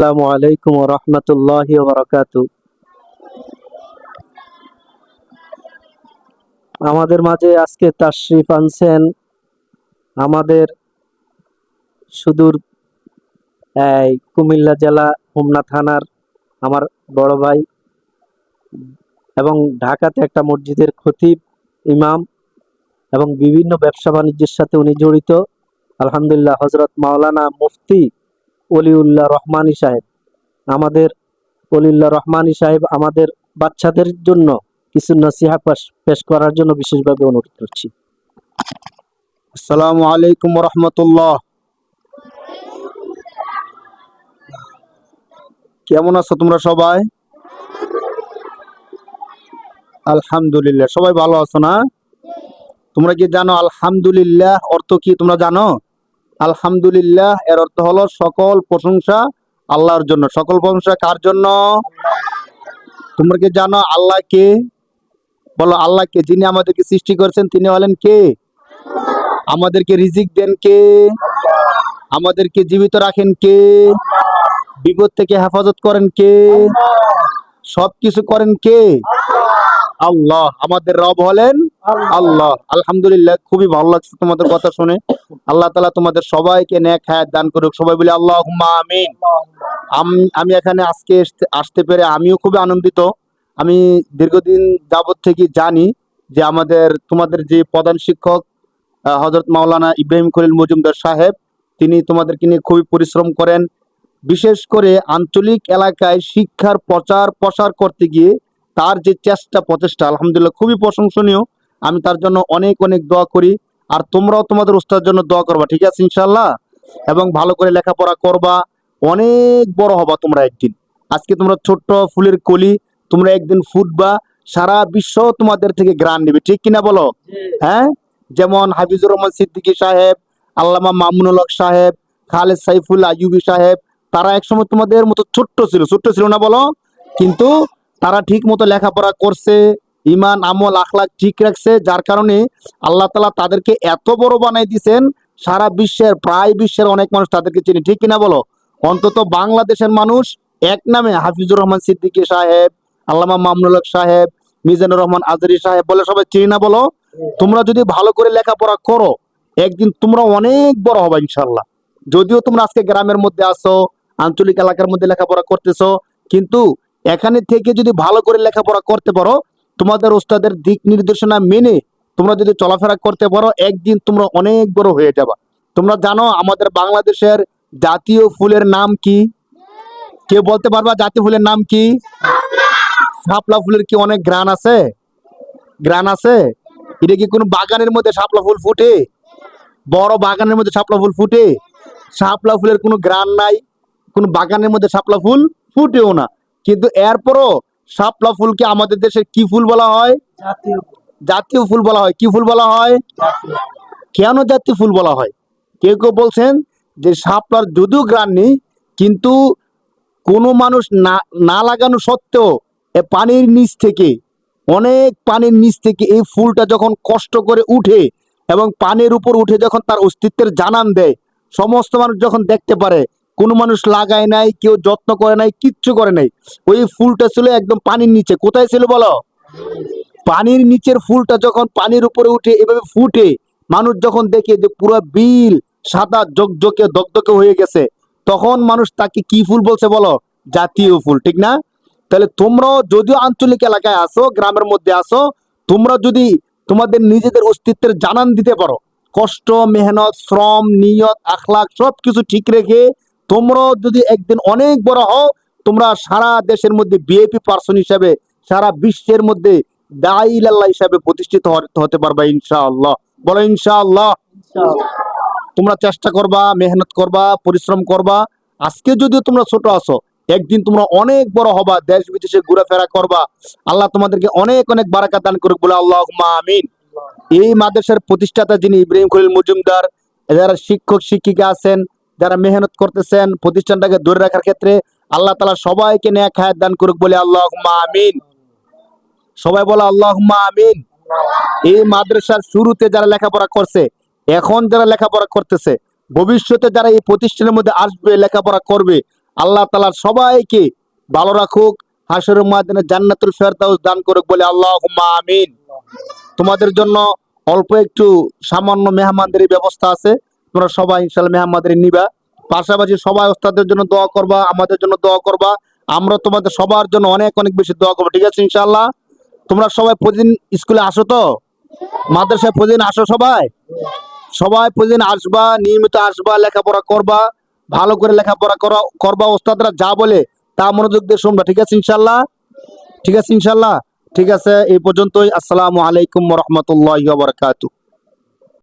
আসসালামু আলাইকুম ওয়া রাহমাতুল্লাহি ওয়া বারাকাতুহু। আমাদের মাঝে আজকে তাশরিফ আনছেন আমাদের সুদূর কুমিল্লা জেলা হোমনা থানার আমার বড় ভাই এবং ঢাকাতে একটা মসজিদের খতিব, ইমাম এবং বিভিন্ন ব্যবসা বাণিজ্যের সাথে উনি জড়িত। আলহামদুলিল্লাহ, হযরত মাওলানা মুফতি ওলিউল্লাহ রহমানী সাহেব আমাদের আমাদের বাচ্চাদের জন্য কিছু নসিহা পেশ করার জন্য বিশেষভাবে অনুরোধ করছি। আসসালামু আলাইকুম রহমতুল্লাহ। কেমন আছো তোমরা সবাই? আলহামদুলিল্লাহ, সবাই ভালো আছো না? তোমরা কি জানো আলহামদুলিল্লাহ অর্থ কি তোমরা জানো? আলহামদুলিল্লাহ এর অর্থ হলো সকল প্রশংসা আল্লাহর জন্য। সকল প্রশংসা কার জন্য? তোমরা কি জানো আল্লাহ কে? বলো আল্লাহ কে? যিনি আমাদেরকে সৃষ্টি করেছেন তিনি হলেন কে? আমাদেরকে রিজিক দেন কে? আমাদেরকে জীবিত রাখেন কে? বিপদ থেকে হেফাজত করেন কে? সবকিছু করেন কে? আল্লাহ। আমাদের রব হলেন আল্লাহ। আলহামদুলিল্লাহ, খুবই ভালো লাগছে তোমাদের কথা শুনে। আল্লাহ তাআলা তোমাদের সবাইকে নেক হায়াত দান করুক। সবাই বলি আল্লাহুম্মা আমিন। আমি এখানে আজকে আসতে পেরে আমিও খুবই আনন্দিত। আমি দীর্ঘদিন যাবত থেকে জানি যে তোমাদের যে প্রধান শিক্ষক হযরত মাওলানা ইব্রাহিম খলিল মজুমদার সাহেব, তিনি তোমাদেরকে নিয়ে খুবই পরিশ্রম করেন। বিশেষ করে আঞ্চলিক এলাকায় শিক্ষার প্রচার প্রসার করতে গিয়ে তার যে প্রচেষ্টা আলহামদুলিল্লাহ খুবই প্রশংসনীয়। আমি তার জন্য অনেক অনেক দোয়া করি। আর তোমরাও তোমাদের উস্তাদের জন্য দোয়া করবা, ঠিক আছে ইনশাল্লাহ? এবং ভালো করে লেখাপড়া করবা, অনেক বড় হবা তোমরা একদিন। আজকে তোমরা ছোট্ট ফুলের কলি, তোমরা একদিন ফুটবা, সারা বিশ্ব তোমাদের থেকে গ্রান নেবে, ঠিক কিনা বলো? হ্যাঁ, যেমন হাফিজুর রহমান সিদ্দিকী সাহেব, আল্লামা মামুনুল হক সাহেব, খালেদ সাইফুল আইয়ুবী সাহেব, তারা একসময় তোমাদের মতো ছোট্ট ছিল না বলো? কিন্তু তারা ঠিক মতো লেখাপড়া করছে, ইমান আমল আখলাক ঠিক রাখছে, যার কারণে আল্লাহ তাআলা তাদেরকে এত বড় বানাই দিয়েছেন। সারা বিশ্বের প্রায় বিশ্বের অনেক মানুষ তাদেরকে চিনি, ঠিক কিনা বলো? অন্তত বাংলাদেশের মানুষ এক নামে হাফিজুর রহমান সিদ্দিকী সাহেব, আল্লামা মামুনুল হক সাহেব, মিজানুর রহমান আজহারী সাহেব বলে সবাই চিনি না বলো? তোমরা যদি ভালো করে লেখাপড়া করো, একদিন তোমরা অনেক বড় হবে ইনশাল্লাহ। যদিও তোমরা আজকে গ্রামের মধ্যে আসো, আঞ্চলিক এলাকার মধ্যে লেখাপড়া করতেছো, কিন্তু এখানে থেকে যদি ভালো করে লেখাপড়া করতে পারো, তোমাদের ওস্তাদের দিক নির্দেশনা মেনে তোমরা যদি চলাফেরা করতে পারো, একদিন তোমরা অনেক বড় হয়ে যাবা। তোমরা জানো আমাদের বাংলাদেশের জাতীয় ফুলের নাম কি? কেউ বলতে পারবা জাতীয় ফুলের নাম কি? শাপলা ফুলের কি অনেক ঘ্রাণ আছে? ঘ্রাণ আছে? এটা কি কোনো বাগানের মধ্যে শাপলা ফুল ফুটে? বড় বাগানের মধ্যে শাপলা ফুল ফুটে? শাপলা ফুলের কোনো ঘ্রাণ নাই, কোনো বাগানের মধ্যে শাপলা ফুল ফুটেও না। কিন্তু এরপরও শাপলা ফুলকে আমাদের দেশে কি ফুল বলা হয়? জাতীয় ফুল বলা হয়। কি ফুল বলা হয়? কেন জাতীয় ফুল বলা হয়? কেউ কেউ বলছেন যে শাপলার যদিও ঘ্রাণ নেই, কিন্তু কোনো মানুষ না না লাগানো সত্ত্বেও পানির নিচ থেকে, অনেক পানির নিচ থেকে এই ফুলটা যখন কষ্ট করে উঠে এবং পানির উপর উঠে যখন তার অস্তিত্বের জানান দেয়, সমস্ত মানুষ যখন দেখতে পারে, কোনো মানুষ লাগায় নাই, কেউ যত্ন করে নাই, কিচ্ছু করে নাই, ওই ফুলটা ছিল একদম পানির নিচে। কোথায় ছিল বলো? পানির নিচের ফুলটা যখন পানির উপরে উঠে এভাবে ফুটে, মানুষ যখন দেখে যে পুরো বিল সাদা জকজকে দকদকে হয়ে গেছে, তখন মানুষ তাকে কি ফুল বলছে বলো? জাতীয় ফুল, ঠিক না? তাহলে তোমরাও যদিও আঞ্চলিক এলাকায় আসো, গ্রামের মধ্যে আসো, তোমরা যদি তোমাদের নিজেদের অস্তিত্বের জানান দিতে পারো, কষ্ট মেহনত শ্রম নিয়ত আখলাক সবকিছু ঠিক রেখে তোমরাও যদি একদিন অনেক বড় হও, তোমরা সারা দেশের মধ্যে ভিআইপি পার্সন হিসাবে, সারা বিশ্বের মধ্যে দাঈ ইলাল্লাহ হিসাবে প্রতিষ্ঠিত হতে পারবা ইনশাআল্লাহ। বলো ইনশাআল্লাহ। তোমরা চেষ্টা করবা, মেহনত করবা, পরিশ্রম করবা। আজকে যদিও তোমরা ছোট আছো, একদিন তোমরা অনেক বড় হবা, দেশ বিদেশে ঘোরাফেরা করবা। আল্লাহ তোমাদেরকে অনেক অনেক বারাকাত দান করুক, বলে আল্লাহুম্মা আমিন। এই মাদ্রাসার প্রতিষ্ঠাতা যিনি ইব্রাহিম খলিল মজুমদার, যারা শিক্ষক শিক্ষিকা আছেন, যারা মেহনত করতেছেন প্রতিষ্ঠানটাকে ধরে রাখার ক্ষেত্রে, আল্লাহ তাআলা সবাইকে নেক হায়াত দান করুক, বলে আল্লাহুম্মা আমিন। সবাই বলো আল্লাহুম্মা আমিন। এই মাদ্রাসার শুরুতে যারা লেখাপড়া করছে, এখন যারা লেখাপড়া করতেছে, ভবিষ্যতে যারা এই প্রতিষ্ঠানের মধ্যে আসবে লেখাপড়া করবে, আল্লাহ তাআলা সবাইকে ভালো রাখুক, হাসরের ময়দানে জান্নাতুল ফেরদাউস দান করুক বলে আল্লাহুম্মা আমিন। তোমাদের জন্য অল্প একটু সামান্য মেহমানদারি ব্যবস্থা আছে, তোমরা সবাই ইনশাআল্লাহ মেহমানদারি নিবা। পাশাপাশি সবাই ওস্তাদের জন্য দোয়া করবা, আমাদের জন্য দোয়া করবা, আমরা তোমাদের সবার জন্য অনেক অনেক বেশি দোয়া করবো, ঠিক আছে ইনশাআল্লাহ। তোমরা সবাই প্রতিদিন স্কুলে আসো তো, মাদ্রাসায় প্রতিদিন আসো সবাই, সবাই প্রতিদিন আসবা, নিয়মিত আসবা, লেখাপড়া করবা, ভালো করে লেখাপড়া করবা, ওস্তাদরা যা বলে তা মনোযোগ দিয়ে শুনবা, ঠিক আছে ইনশাআল্লাহ। ঠিক আছে ইনশাআল্লাহ। ঠিক আছে, এই পর্যন্তই। আসসালামু আলাইকুম ওয়া রাহমাতুল্লাহি ওয়া বারাকাতুহু।